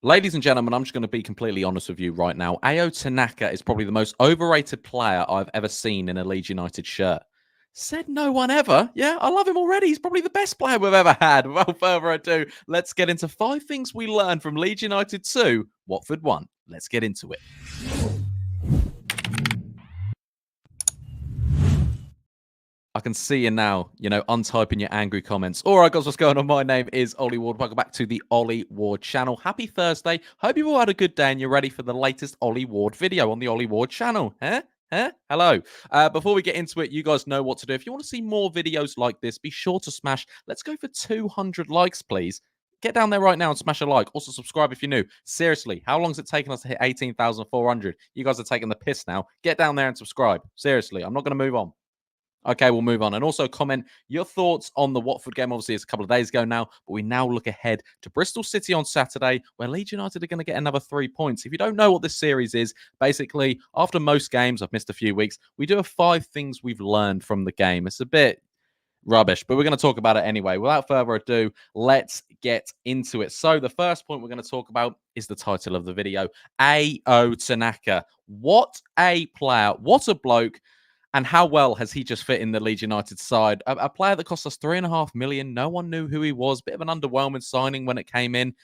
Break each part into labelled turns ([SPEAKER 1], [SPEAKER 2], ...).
[SPEAKER 1] Ladies and gentlemen, I'm just going to be completely honest with you right now. Tanaka is probably the most overrated player I've ever seen in a Leeds United shirt. Said no one ever. Yeah, I love him already. He's probably the best player we've ever had. Without further ado, let's get into 5 things we learned from Leeds United 2, Watford 1. Let's get into it. I can see you now, untyping your angry comments. All right, guys, what's going on? My name is Ollie Ward. Welcome back to the Ollie Ward channel. Happy Thursday. Hope you've all had a good day and you're ready for the latest Ollie Ward video on the Ollie Ward channel. Hello. Before we get into it, you guys know what to do. If you want to see more videos like this, be sure to smash. Let's go for 200 likes, please. Get down there right now and smash a like. Also, subscribe if you're new. Seriously, how long has it taken us to hit 18,400? You guys are taking the piss now. Get down there and subscribe. Seriously, I'm not going to move on. Okay, we'll move on. And also comment your thoughts on the Watford game. Obviously, it's a couple of days ago now, but we now look ahead to Bristol City on Saturday, where Leeds United are going to get another 3 points. If you don't know what this series is, basically, after most games, I've missed a few weeks, we do 5 things we've learned from the game. It's a bit rubbish, but we're going to talk about it anyway. Without further ado, let's get into it. So the first point we're going to talk about is the title of the video, Tanaka. What a player. What a bloke. And how well has he just fit in the Leeds United side? A player that cost us $3.5 million. No one knew who he was. Bit of an underwhelming signing when it came in.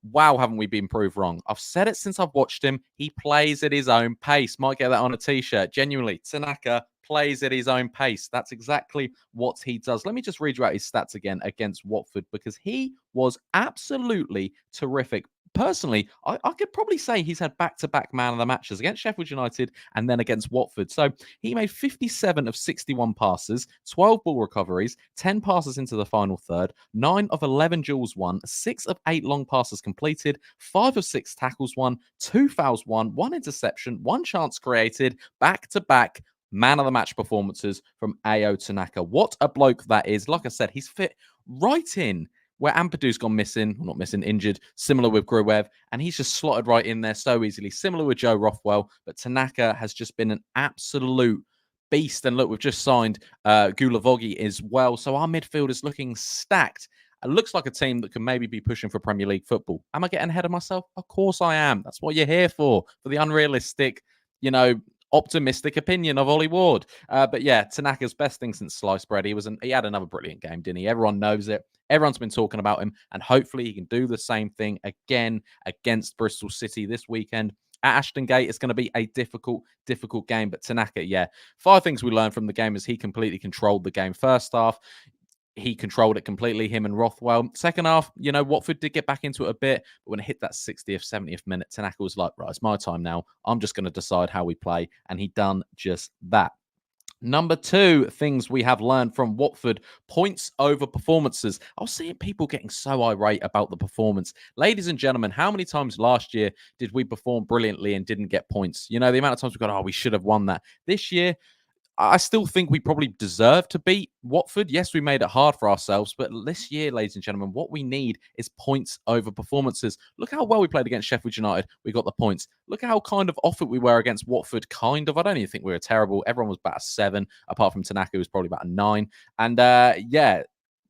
[SPEAKER 1] Wow, haven't we been proved wrong? I've said it since I've watched him. He plays at his own pace. Might get that on a t-shirt. Genuinely, Tanaka plays at his own pace. That's exactly what he does. Let me just read you out his stats again against Watford because he was absolutely terrific. Personally, I could probably say he's had back-to-back man of the matches against Sheffield United and then against Watford. So he made 57 of 61 passes, 12 ball recoveries, 10 passes into the final third, 9 of 11 duels won, 6 of 8 long passes completed, 5 of 6 tackles won, 2 fouls won, 1 interception, 1 chance created, back-to-back man of the match performances from Tanaka. What a bloke that is. Like I said, he's fit right in where Ampadu's gone missing, well, not missing, injured, similar with Gruev, and he's just slotted right in there so easily, similar with Joe Rothwell, but Tanaka has just been an absolute beast. And look, we've just signed Guilavogui as well, so our midfield is looking stacked. It looks like a team that can maybe be pushing for Premier League football. Am I getting ahead of myself? Of course I am. That's what you're here for the unrealistic, optimistic opinion of Ollie Ward. But yeah, Tanaka's best thing since sliced bread. He had another brilliant game, didn't he? Everyone knows it. Everyone's been talking about him, and hopefully he can do the same thing again against Bristol City this weekend. At Ashton Gate, it's going to be a difficult game. But Tanaka, yeah. 5 things we learned from the game is he completely controlled the game. First half, he controlled it completely, him and Rothwell. Second half, Watford did get back into it a bit, but when it hit that 60th, 70th minute, Tanaka was like, right, it's my time now. I'm just going to decide how we play, and he done just that. Number 2 things we have learned from Watford, points over performances. I was seeing people getting so irate about the performance. Ladies and gentlemen, how many times last year did we perform brilliantly and didn't get points? The amount of times we got, we should have won that. This year, I still think we probably deserve to beat Watford. Yes, we made it hard for ourselves, but this year, ladies and gentlemen, what we need is points over performances. Look how well we played against Sheffield United. We got the points. Look how kind of off it we were against Watford. Kind of. I don't even think we were terrible. Everyone was about a 7, apart from Tanaka, who was probably about a 9. And yeah,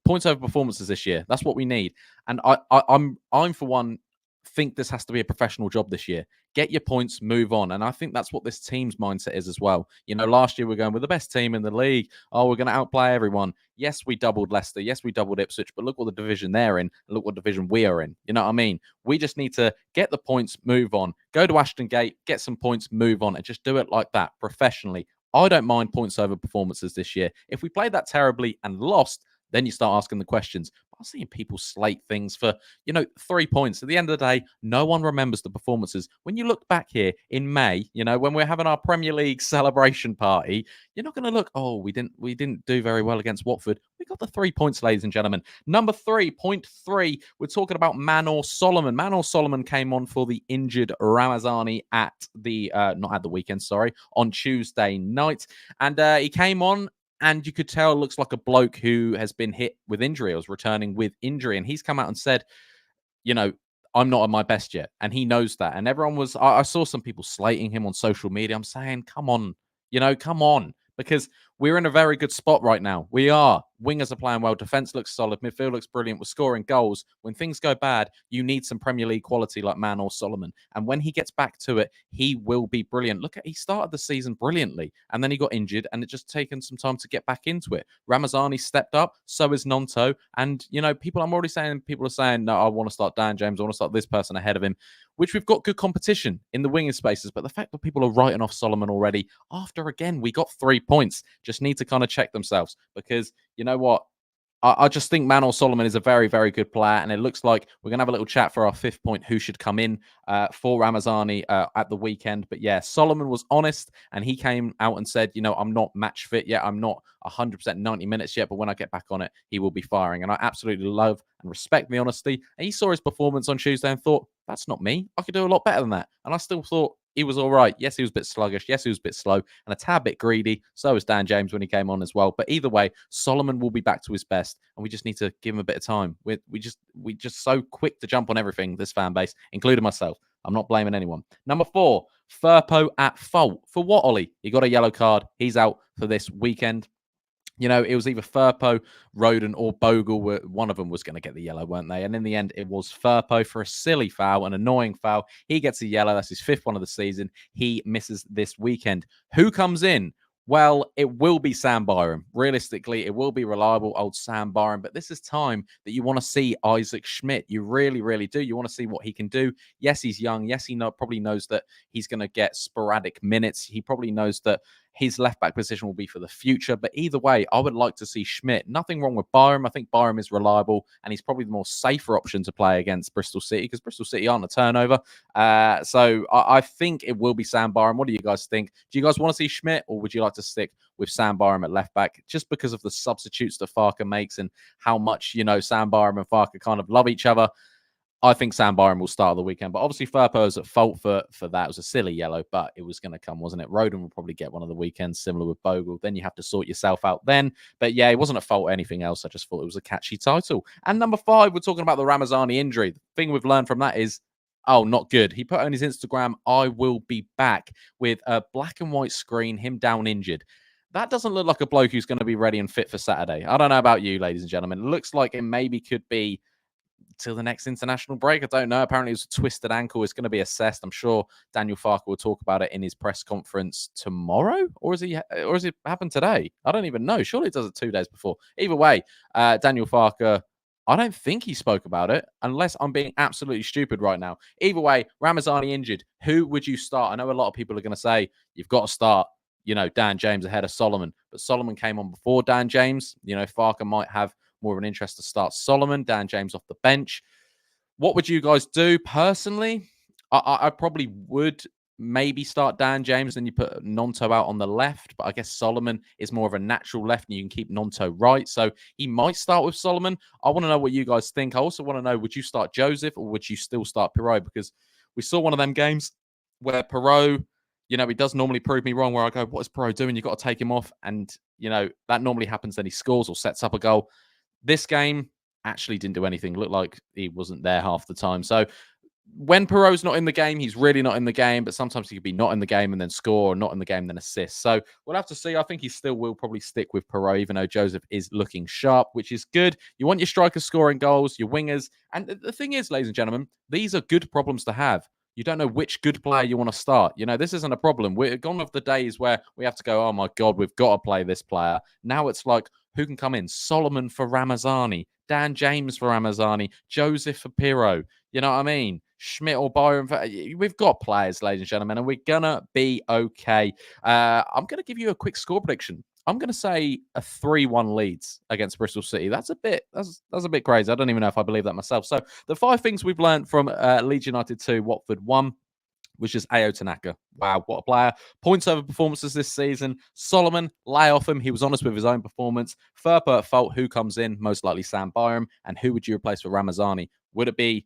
[SPEAKER 1] points over performances this year. That's what we need. And I'm for one, think this has to be a professional job this year. Get your points, move on. And I think that's what this team's mindset is as well. Last year we're going with the best team in the league. Oh, we're going to outplay everyone. Yes, we doubled Leicester. Yes, we doubled Ipswich. But look what the division they're in. And look what division we are in. You know what I mean? We just need to get the points, move on. Go to Ashton Gate, get some points, move on. And just do it like that, professionally. I don't mind points over performances this year. If we played that terribly and lost, then you start asking the questions. I'm seeing people slate things for, 3 points. At the end of the day, no one remembers the performances. When you look back here in May, when we're having our Premier League celebration party, you're not going to look, oh, we didn't do very well against Watford. We got the 3 points, ladies and gentlemen. Number 3, point 3, we're talking about Manel Solomon. Manel Solomon came on for the injured Ramazani at the, not at the weekend, sorry, on Tuesday night. And he came on, and you could tell it looks like a bloke who has been hit with injury or is returning with injury. And he's come out and said, I'm not at my best yet. And he knows that. And everyone was, I saw some people slating him on social media. I'm saying, come on, come on. Because we're in a very good spot right now. We are. Wingers are playing well. Defense looks solid. Midfield looks brilliant. We're scoring goals. When things go bad, you need some Premier League quality like Manel Solomon. And when he gets back to it, he will be brilliant. Look, he started the season brilliantly, and then he got injured, and it just taken some time to get back into it. Ramazani stepped up. So is Nonto. And, people are saying, no, I want to start Dan James. I want to start this person ahead of him, which we've got good competition in the winging spaces. But the fact that people are writing off Solomon already, after, again, we got 3 points, just need to kind of check themselves, because you know what? I just think Manel Solomon is a very, very good player, and it looks like we're going to have a little chat for our 5th point, who should come in for Ramazani at the weekend. But yeah, Solomon was honest, and he came out and said, I'm not match fit yet. I'm not 100% 90 minutes yet, but when I get back on it, he will be firing. And I absolutely love and respect the honesty. And he saw his performance on Tuesday and thought, that's not me. I could do a lot better than that. And I still thought he was all right. Yes, he was a bit sluggish. Yes, he was a bit slow and a tad bit greedy. So was Dan James when he came on as well. But either way, Solomon will be back to his best, and we just need to give him a bit of time. We just so quick to jump on everything, this fan base, including myself. I'm not blaming anyone. Number 4, Firpo at fault. For what, Ollie? He got a yellow card. He's out for this weekend. It was either Firpo, Roden, or Bogle. One of them was going to get the yellow, weren't they? And in the end, it was Firpo for a silly foul, an annoying foul. He gets a yellow. That's his 5th one of the season. He misses this weekend. Who comes in? Well, it will be Sam Byram. Realistically, it will be reliable old Sam Byram. But this is time that you want to see Isaac Schmidt. You really, really do. You want to see what he can do. Yes, he's young. Yes, he probably knows that he's going to get sporadic minutes. He probably knows that his left-back position will be for the future. But either way, I would like to see Schmidt. Nothing wrong with Byram. I think Byram is reliable, and he's probably the more safer option to play against Bristol City, because Bristol City aren't a turnover. So I think it will be Sam Byram. What do you guys think? Do you guys want to see Schmidt, or would you like to stick with Sam Byram at left-back, just because of the substitutes that Farke makes and how much, Sam Byram and Farke kind of love each other? I think Sam Byram will start the weekend, but obviously Firpo is at fault for that. It was a silly yellow, but it was going to come, wasn't it? Roden will probably get one of the weekends, similar with Bogle. Then you have to sort yourself out then. But yeah, it wasn't at fault or anything else. I just thought it was a catchy title. And number 5, we're talking about the Ramazani injury. The thing we've learned from that is, oh, not good. He put on his Instagram, I will be back, with a black and white screen, him down injured. That doesn't look like a bloke who's going to be ready and fit for Saturday. I don't know about you, ladies and gentlemen. It looks like it maybe could be till the next international break. I don't know. Apparently, it was a twisted ankle. It's going to be assessed. I'm sure Daniel Farke will talk about it in his press conference tomorrow, or is it happened today? I don't even know. Surely it does it 2 days before. Either way, Daniel Farke, I don't think he spoke about it, unless I'm being absolutely stupid right now. Either way, Ramazani injured. Who would you start? I know a lot of people are going to say you've got to start, Dan James ahead of Solomon, but Solomon came on before Dan James. Farke might have more of an interest to start Solomon, Dan James off the bench. What would you guys do? Personally, I probably would maybe start Dan James and you put Nonto out on the left, but I guess Solomon is more of a natural left and you can keep Nonto right. So he might start with Solomon. I want to know what you guys think. I also want to know, would you start Joseph or would you still start Piroe? Because we saw one of them games where Piroe, he does normally prove me wrong, where I go, what is Piroe doing? You've got to take him off. And, that normally happens. Then he scores or sets up a goal. This game actually didn't do anything. Looked like he wasn't there half the time. So when Piroe's not in the game, he's really not in the game. But sometimes he could be not in the game and then score, or not in the game and then assist. So we'll have to see. I think he still will probably stick with Piroe, even though Joseph is looking sharp, which is good. You want your strikers scoring goals, your wingers. And the thing is, ladies and gentlemen, these are good problems to have. You don't know which good player you want to start. This isn't a problem. We're gone of the days where we have to go, oh my God, we've got to play this player. Now it's like, who can come in? Solomon for Ramazani, Dan James for Ramazani, Joseph for Piroe. You know what I mean? Schmidt or Byron. We've got players, ladies and gentlemen, and we're going to be okay. I'm going to give you a quick score prediction. I'm going to say a 3-1 Leeds against Bristol City. That's a bit crazy. I don't even know if I believe that myself. So the 5 things we've learned from Leeds United 2, Watford 1, was just Tanaka. Wow, what a player. Points over performances this season. Solomon, lay off him. He was honest with his own performance. Firpo at fault. Who comes in? Most likely Sam Byram. And who would you replace for Ramazani? Would it be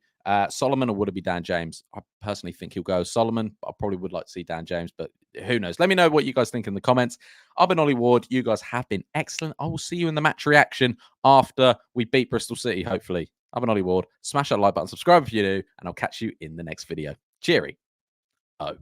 [SPEAKER 1] Solomon or would it be Dan James? I personally think he'll go Solomon. I probably would like to see Dan James, but who knows? Let me know what you guys think in the comments. I've been Ollie Ward. You guys have been excellent. I will see you in the match reaction after we beat Bristol City, hopefully. I've been Ollie Ward. Smash that like button, subscribe if you do, and I'll catch you in the next video. Cheery. Oh.